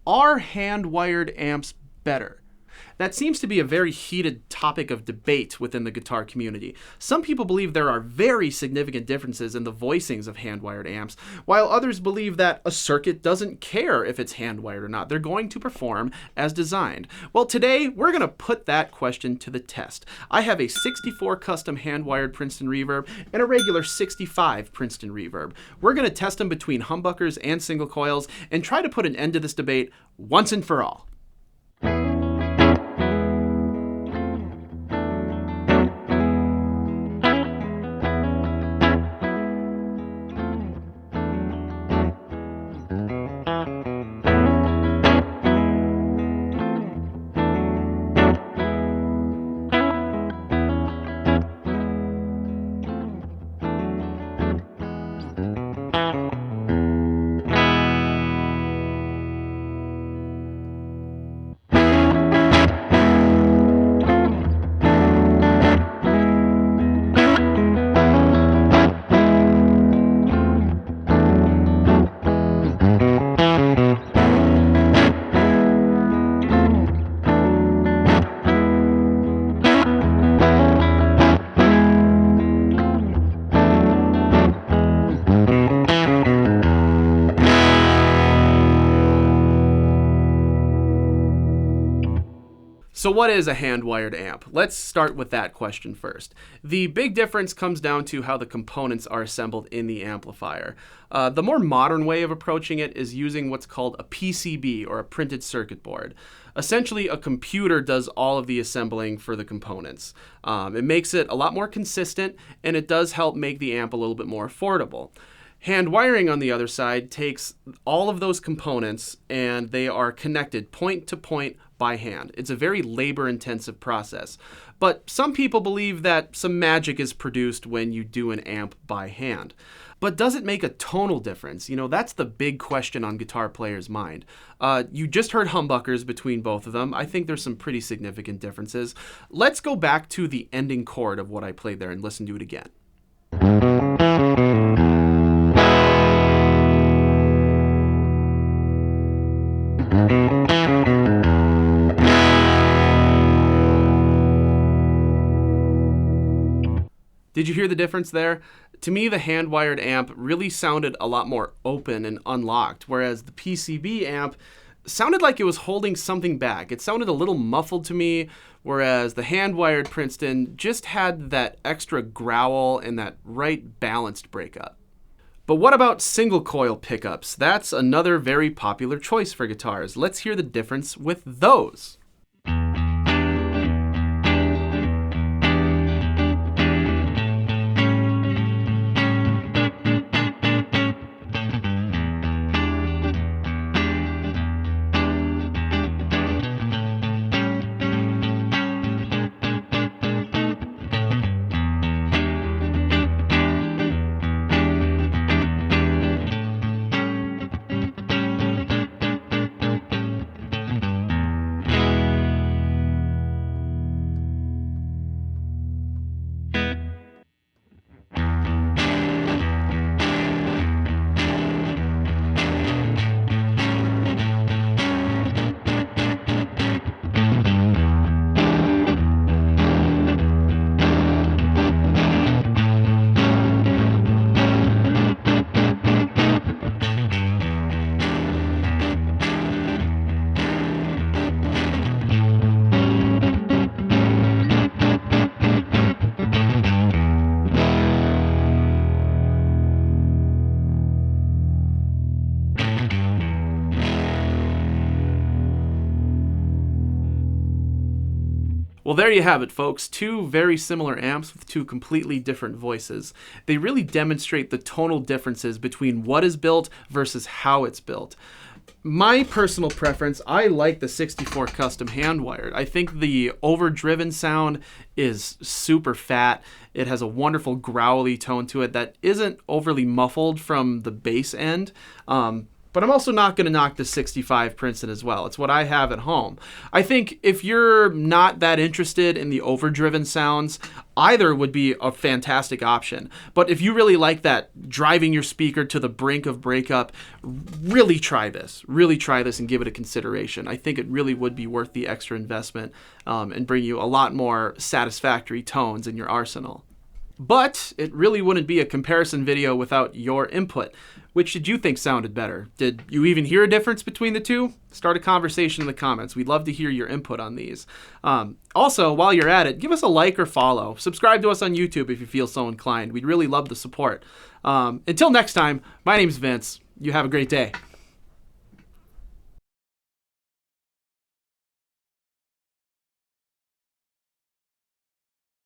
Are hand-wired amps better? That seems to be a very heated topic of debate within the guitar community. Some people believe there are very significant differences in the voicings of hand-wired amps, while others believe that a circuit doesn't care if it's hand-wired or not. They're going to perform as designed. Well, today we're going to put that question to the test. I have a 64 custom hand-wired Princeton Reverb and a regular 65 Princeton Reverb. We're going to test them between humbuckers and single coils and try to put an end to this debate once and for all. So what is a hand-wired amp? Let's start with that question first. The big difference comes down to how the components are assembled in the amplifier. The more modern way of approaching it is using what's called a PCB, or a printed circuit board. Essentially, a computer does all of the assembling for the components. It makes it a lot more consistent, and it does help make the amp a little bit more affordable. Hand wiring, on the other side, takes all of those components and they are connected point to point by hand. It's a very labor-intensive process. But some people believe that some magic is produced when you do an amp by hand. But does it make a tonal difference? You know, that's the big question on guitar players' mind. You just heard humbuckers between both of them. I think there's some pretty significant differences. Let's go back to the ending chord of what I played there and listen to it again. Did you hear the difference there? To me, the hand-wired amp really sounded a lot more open and unlocked, whereas the PCB amp sounded like it was holding something back. It sounded a little muffled to me, whereas the hand-wired Princeton just had that extra growl and that right balanced breakup. But what about single coil pickups? That's another very popular choice for guitars. Let's hear the difference with those. Well, there you have it, folks. Two very similar amps with two completely different voices. They really demonstrate the tonal differences between what is built versus how it's built. My personal preference, I like the 64 custom hand-wired. I think the overdriven sound is super fat. It has a wonderful growly tone to it that isn't overly muffled from the bass end. but I'm also not going to knock the 65 Princeton as well. It's what I have at home. I think if you're not that interested in the overdriven sounds, either would be a fantastic option. But if you really like that driving your speaker to the brink of breakup, really try this. Really try this and give it a consideration. I think it really would be worth the extra investment and bring you a lot more satisfactory tones in your arsenal. But it really wouldn't be a comparison video without your input. Which did you think sounded better? Did you even hear a difference between the two? Start a conversation in the comments. We'd love to hear your input on these. Also, while you're at it, give us a like or follow. Subscribe to us on YouTube if you feel so inclined. We'd really love the support. Until next time, my name's Vince. You have a great day.